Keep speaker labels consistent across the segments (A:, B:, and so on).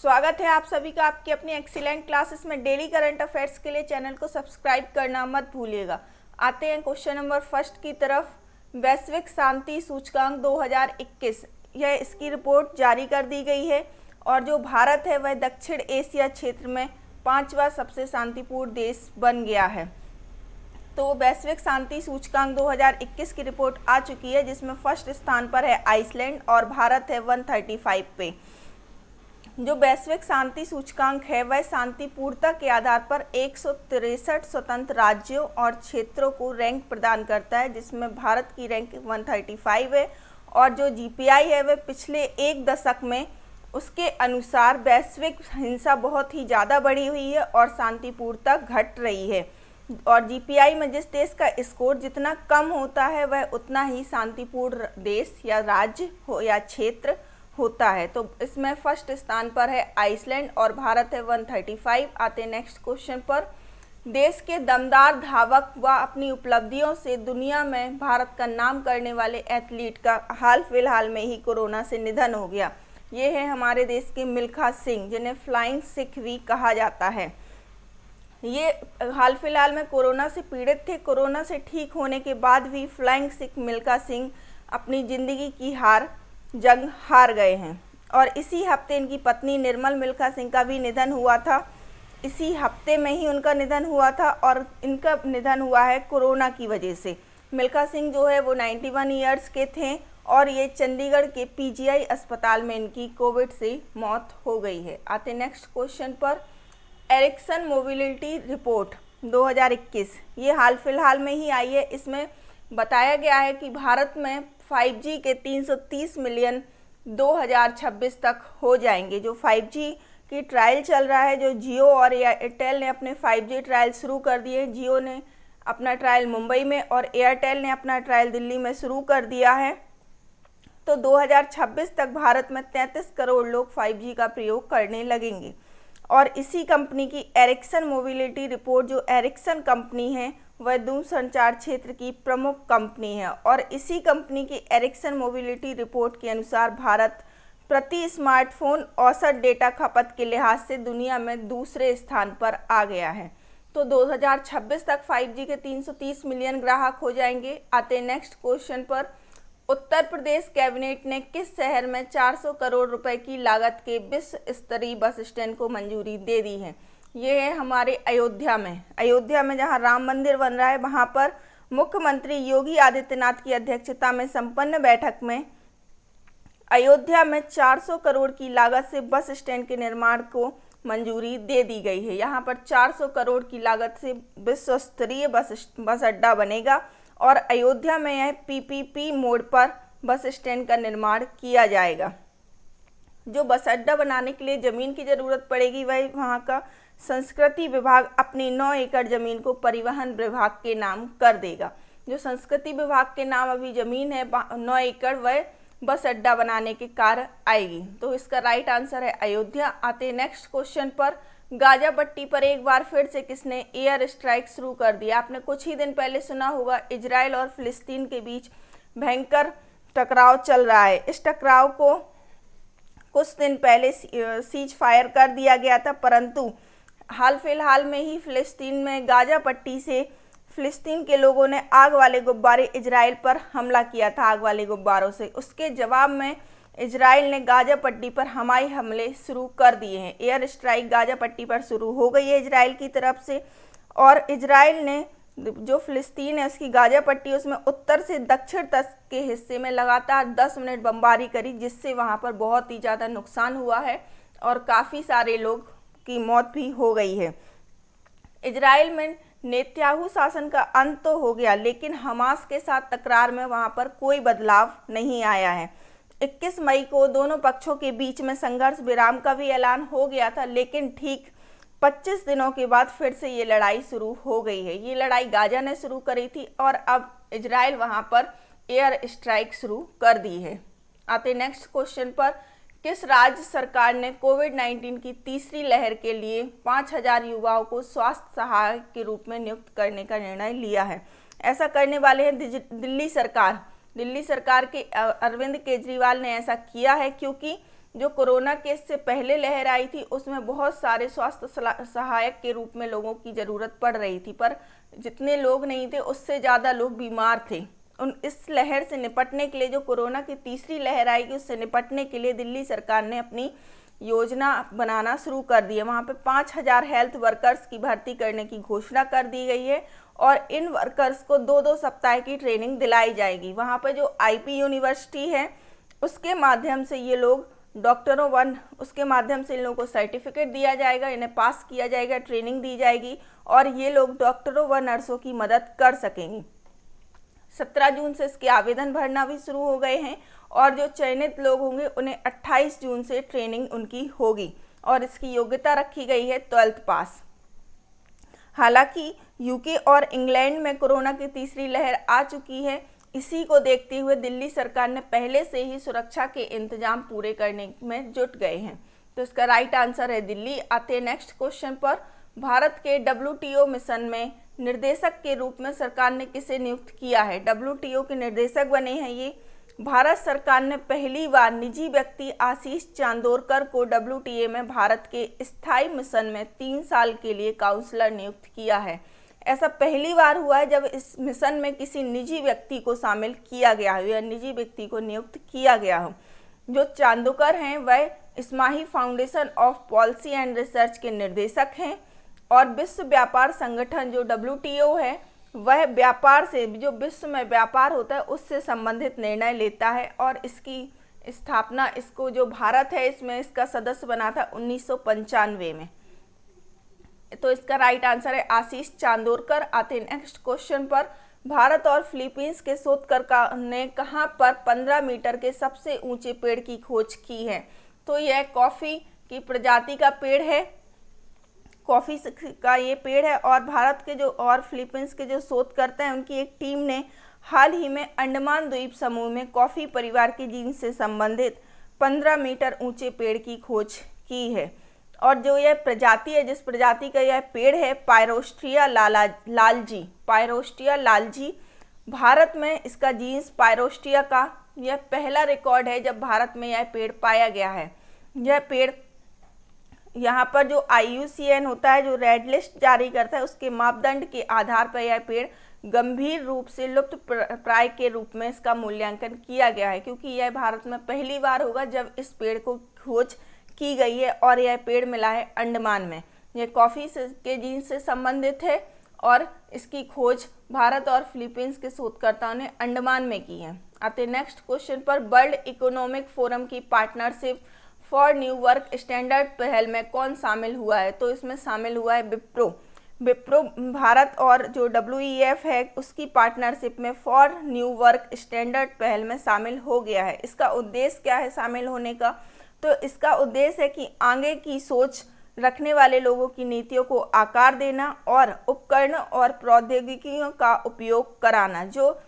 A: स्वागत है आप सभी का आपकी अपनी एक्सीलेंट क्लासेस में। डेली करंट अफेयर्स के लिए चैनल को सब्सक्राइब करना मत भूलिएगा। आते हैं क्वेश्चन नंबर फर्स्ट की तरफ। वैश्विक शांति सूचकांक 2021, यह इसकी रिपोर्ट जारी कर दी गई है और जो भारत है वह दक्षिण एशिया क्षेत्र में 5वां सबसे शांतिपूर्ण देश बन गया है। तो वैश्विक शांति सूचकांक 2021 की रिपोर्ट आ चुकी है, जिसमें फर्स्ट स्थान पर है आइसलैंड और भारत है 135 पे। जो वैश्विक शांति सूचकांक है वह शांतिपूर्णता के आधार पर 163 स्वतंत्र राज्यों और क्षेत्रों को रैंक प्रदान करता है, जिसमें भारत की रैंक 135 है। और जो जीपीआई है वह पिछले एक दशक में उसके अनुसार वैश्विक हिंसा बहुत ही ज़्यादा बढ़ी हुई है और शांतिपूर्णता घट रही है। और जीपीआई में जिस देश का स्कोर जितना कम होता है वह उतना ही शांतिपूर्ण देश या राज्य हो या क्षेत्र होता है। तो इसमें फर्स्ट स्थान पर है आइसलैंड और भारत है 135। आते नेक्स्ट क्वेश्चन पर। देश के दमदार धावक व अपनी उपलब्धियों से दुनिया में भारत का नाम करने वाले एथलीट का हाल फिलहाल में ही कोरोना से निधन हो गया। ये है हमारे देश के मिल्खा सिंह, जिन्हें फ्लाइंग सिख भी कहा जाता है। ये हाल फिलहाल में कोरोना से पीड़ित थे। कोरोना से ठीक होने के बाद भी फ्लाइंग सिख मिल्खा सिंह अपनी ज़िंदगी की जंग हार गए हैं। और इसी हफ्ते इनकी पत्नी निर्मल मिल्खा सिंह का भी निधन हुआ था। इसी हफ्ते में ही उनका निधन हुआ था और इनका निधन हुआ है कोरोना की वजह से। मिल्खा सिंह जो है वो 91 ईयर्स के थे और ये चंडीगढ़ के पीजीआई अस्पताल में इनकी कोविड से मौत हो गई है। आते नेक्स्ट क्वेश्चन पर। एरिक्सन मोबिलिटी रिपोर्ट 2021, ये हाल फिलहाल में ही आई है। इसमें बताया गया है कि भारत में 5G के 330 मिलियन 2026 तक हो जाएंगे। जो 5G की ट्रायल चल रहा है, जो जियो और एयरटेल ने अपने 5G ट्रायल शुरू कर दिए। जियो ने अपना ट्रायल मुंबई में और एयरटेल ने अपना ट्रायल दिल्ली में शुरू कर दिया है। तो 2026 तक भारत में 33 करोड़ लोग 5G का प्रयोग करने लगेंगे। और इसी कंपनी की एरिक्सन मोबिलिटी रिपोर्ट, जो एरिक्सन कंपनी है वह दूरसंचार क्षेत्र की प्रमुख कंपनी है और इसी कंपनी की एरिक्सन मोबिलिटी रिपोर्ट के अनुसार भारत प्रति स्मार्टफोन औसत डेटा खपत के लिहाज से दुनिया में दूसरे स्थान पर आ गया है। तो 2026 तक 5G के 330 मिलियन ग्राहक हो जाएंगे। आते नेक्स्ट क्वेश्चन पर। उत्तर प्रदेश कैबिनेट ने किस शहर में 400 करोड़ रुपए की लागत के विश्व स्तरीय बस स्टैंड को मंजूरी दे दी है? ये है हमारे अयोध्या में जहां राम मंदिर बन रहा है, वहां पर मुख्यमंत्री योगी आदित्यनाथ की अध्यक्षता में संपन्न बैठक में अयोध्या में 400 करोड़ की लागत से बस स्टैंड के निर्माण को मंजूरी दे दी गई है। यहाँ पर 400 करोड़ की लागत से विश्व स्तरीय बस अड्डा बनेगा और अयोध्या में यह PPP मोड पर बस स्टैंड का निर्माण किया जाएगा। जो बस अड्डा बनाने के लिए ज़मीन की ज़रूरत पड़ेगी वह वहाँ का संस्कृति विभाग अपनी 9 एकड़ ज़मीन को परिवहन विभाग के नाम कर देगा। जो संस्कृति विभाग के नाम अभी ज़मीन है 9 एकड़, वह बस अड्डा बनाने के कार्य आएगी। तो इसका राइट आंसर है अयोध्या। आते नेक्स्ट क्वेश्चन पर। गाजा पट्टी पर एक बार फिर से किसने एयर स्ट्राइक शुरू कर दिया? आपने कुछ ही दिन पहले सुना होगा, इजराइल और फिलिस्तीन के बीच भयंकर टकराव चल रहा है। इस टकराव को कुछ दिन पहले सीज फायर कर दिया गया था, परंतु हाल फिलहाल में ही फिलिस्तीन में गाजा पट्टी से फिलिस्तीन के लोगों ने आग वाले गुब्बारे इजराइल पर हमला किया था आग वाले गुब्बारों से। उसके जवाब में इजराइल ने गाजा पट्टी पर हवाई हमले शुरू कर दिए हैं। एयर स्ट्राइक गाजा पट्टी पर शुरू हो गई है इजराइल की तरफ से। और इजराइल ने जो फिलिस्तीन है उसकी गाजा पट्टी, उसमें उत्तर से दक्षिण तक के हिस्से में लगातार 10 मिनट बमबारी करी, जिससे वहाँ पर बहुत ही ज़्यादा नुकसान हुआ है और काफ़ी सारे लोग की मौत भी हो गई है। इजराइल में नेतन्याहू शासन का अंत तो हो गया, लेकिन हमास के साथ तकरार में वहाँ पर कोई बदलाव नहीं आया है। 21 मई को दोनों पक्षों के बीच में संघर्ष विराम का भी ऐलान हो गया था, लेकिन ठीक 25 दिनों के बाद फिर से ये लड़ाई शुरू हो गई है। ये लड़ाई गाजा ने शुरू करी थी और अब इजराइल वहाँ पर एयर स्ट्राइक शुरू कर दी है। आते नेक्स्ट क्वेश्चन पर। किस राज्य सरकार ने कोविड-19 की तीसरी लहर के लिए 5000 युवाओं को स्वास्थ्य सहायक के रूप में नियुक्त करने का निर्णय लिया है? ऐसा करने वाले हैं दिल्ली सरकार के अरविंद केजरीवाल ने ऐसा किया है, क्योंकि जो कोरोना केस से पहले लहर आई थी उसमें बहुत सारे स्वास्थ्य सहायक के रूप में लोगों की ज़रूरत पड़ रही थी, पर जितने लोग नहीं थे उससे ज़्यादा लोग बीमार थे। इस लहर से निपटने के लिए, जो कोरोना की तीसरी लहर आएगी उससे निपटने के लिए दिल्ली सरकार ने अपनी योजना बनाना शुरू कर दी है। वहाँ पे 5000 हेल्थ वर्कर्स की भर्ती करने की घोषणा कर दी गई है और इन वर्कर्स को 2-2 सप्ताह की ट्रेनिंग दिलाई जाएगी। वहाँ पर जो आईपी यूनिवर्सिटी है उसके माध्यम से ये लोग डॉक्टरों उसके माध्यम से इन लोगों को सर्टिफिकेट दिया जाएगा, इन्हें पास किया जाएगा, ट्रेनिंग दी जाएगी और ये लोग डॉक्टरों व नर्सों की मदद कर सकेंगे। 17 जून से इसके आवेदन भरना भी शुरू हो गए हैं और जो चयनित लोग होंगे उन्हें 28 जून से ट्रेनिंग उनकी होगी और इसकी योग्यता रखी गई है 12th पास। हालांकि यूके और इंग्लैंड में कोरोना की तीसरी लहर आ चुकी है। इसी को देखते हुए दिल्ली सरकार ने पहले से ही सुरक्षा के इंतजाम पूरे करने में जुट गए हैं। तो इसका राइट आंसर है दिल्ली। आते हैं नेक्स्ट क्वेश्चन पर। भारत के WTO मिशन में निर्देशक के रूप में सरकार ने किसे नियुक्त किया है? WTO के निर्देशक बने हैं ये भारत सरकार ने पहली बार निजी व्यक्ति आशीष चांदोरकर को WTA में भारत के स्थायी मिशन में 3 साल के लिए काउंसलर नियुक्त किया है। ऐसा पहली बार हुआ है जब इस मिशन में किसी निजी व्यक्ति को शामिल किया गया हो या निजी व्यक्ति को नियुक्त किया गया हो। जो चांदोरकर हैं वह स्माही foundation of policy and research के निर्देशक हैं और विश्व व्यापार संगठन जो WTO है वह व्यापार से, जो विश्व में व्यापार होता है उससे संबंधित निर्णय लेता है और इसकी स्थापना, इसको जो भारत है इसमें इसका सदस्य बना था 1995 में। तो इसका राइट आंसर है आशीष चांदोरकर। आते नेक्स्ट क्वेश्चन पर। भारत और फिलीपींस के शोधकर्ता ने कहां पर 15 मीटर के सबसे ऊंचे पेड़ की खोज की है? तो यह कॉफ़ी की प्रजाति का पेड़ है, कॉफ़ी का ये पेड़ है और भारत के जो और फिलीपींस के जो शोधकर्ता हैं उनकी एक टीम ने हाल ही में अंडमान द्वीप समूह में कॉफ़ी परिवार के जीन से संबंधित 15 मीटर ऊंचे पेड़ की खोज की है। और जो यह प्रजाति है, जिस प्रजाति का यह पेड़ है, पायरोस्ट्रिया लालजी, पायरोस्ट्रिया लालजी, भारत में इसका जीन्स पायरोस्ट्रिया का यह पहला रिकॉर्ड है जब भारत में यह पेड़ पाया गया है। यह पेड़ यहाँ पर जो IUCN होता है जो रेड लिस्ट जारी करता है उसके मापदंड के आधार पर यह पेड़ गंभीर रूप से लुप्त प्राय के रूप में इसका मूल्यांकन किया गया है, क्योंकि यह भारत में पहली बार होगा जब इस पेड़ को खोज की गई है और यह पेड़ मिला है अंडमान में। यह कॉफ़ी के जीन से संबंधित है और इसकी खोज भारत और फिलीपींस के शोधकर्ताओं ने अंडमान में की है। आते नेक्स्ट क्वेश्चन पर। वर्ल्ड इकोनॉमिक फोरम की partnership for new work standard पहल में कौन शामिल हुआ है? तो इसमें शामिल हुआ है विप्रो भारत और जो WEF है उसकी पार्टनरशिप में फॉर न्यू वर्क स्टैंडर्ड पहल में शामिल हो गया है। इसका उद्देश्य क्या है शामिल होने का? तो इसका उद्देश्य है कि आगे की सोच रखने वाले लोगों की नीतियों को आकार देना और उपकरण और प्रौद्योगिकियों का उपयोग कराना। जो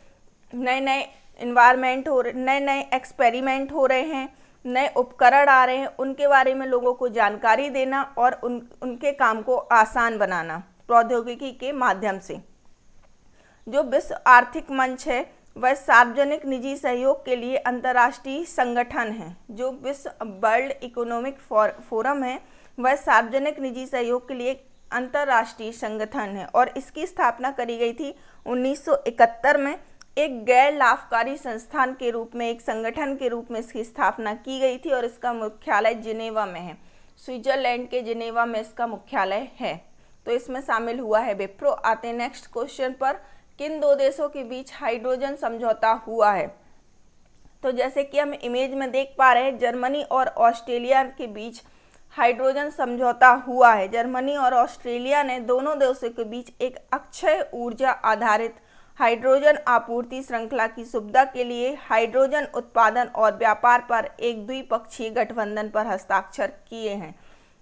A: नए नए इन्वायरमेंट हो रहे, नए नए एक्सपेरिमेंट हो रहे हैं, नए उपकरण आ रहे हैं, उनके बारे में लोगों को जानकारी देना और उनके काम को आसान बनाना प्रौद्योगिकी के माध्यम से। जो विश्व आर्थिक मंच है वह सार्वजनिक निजी सहयोग के लिए अंतर्राष्ट्रीय संगठन है। जो विश्व वर्ल्ड इकोनॉमिक फोरम है वह सार्वजनिक निजी सहयोग के लिए अंतर्राष्ट्रीय संगठन है और इसकी स्थापना करी गई थी 1971 में। एक गैर लाभकारी संस्थान के रूप में, एक संगठन के रूप में इसकी स्थापना की गई थी और इसका मुख्यालय जिनेवा में है। स्विट्जरलैंड के जिनेवा में इसका मुख्यालय है। तो इसमें शामिल हुआ है विप्रो। आते हैं नेक्स्ट क्वेश्चन पर। किन दो देशों के बीच हाइड्रोजन समझौता हुआ है? तो जैसे कि हम इमेज में देख पा रहे हैं, जर्मनी और ऑस्ट्रेलिया के बीच हाइड्रोजन समझौता हुआ है। जर्मनी और ऑस्ट्रेलिया ने दोनों देशों के बीच एक अक्षय ऊर्जा आधारित हाइड्रोजन आपूर्ति श्रृंखला की सुविधा के लिए हाइड्रोजन उत्पादन और व्यापार पर एक द्विपक्षीय गठबंधन पर हस्ताक्षर किए हैं।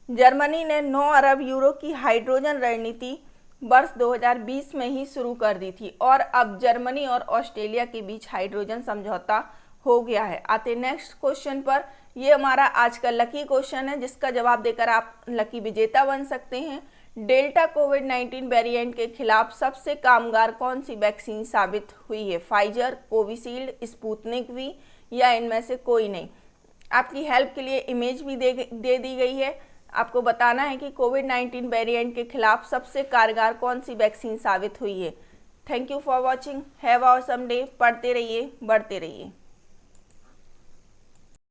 A: जर्मनी ने 9 अरब यूरो की हाइड्रोजन रणनीति वर्ष 2020 में ही शुरू कर दी थी और अब जर्मनी और ऑस्ट्रेलिया के बीच हाइड्रोजन समझौता हो गया है। आते नेक्स्ट क्वेश्चन पर। ये हमारा आज का लकी क्वेश्चन है जिसका जवाब देकर आप लकी विजेता बन सकते हैं। डेल्टा कोविड-19 वेरिएंट के खिलाफ सबसे कामगार कौन सी वैक्सीन साबित हुई है? फाइजर, कोविशील्ड, स्पुतनिक वी या इनमें से कोई नहीं? आपकी हेल्प के लिए इमेज भी दे दी गई है। आपको बताना है कि कोविड-19 वेरिएंट के खिलाफ सबसे कारगर कौन सी वैक्सीन साबित हुई है। Thank you for watching. Have a awesome day. पढ़ते रहिए, बढ़ते रहिए।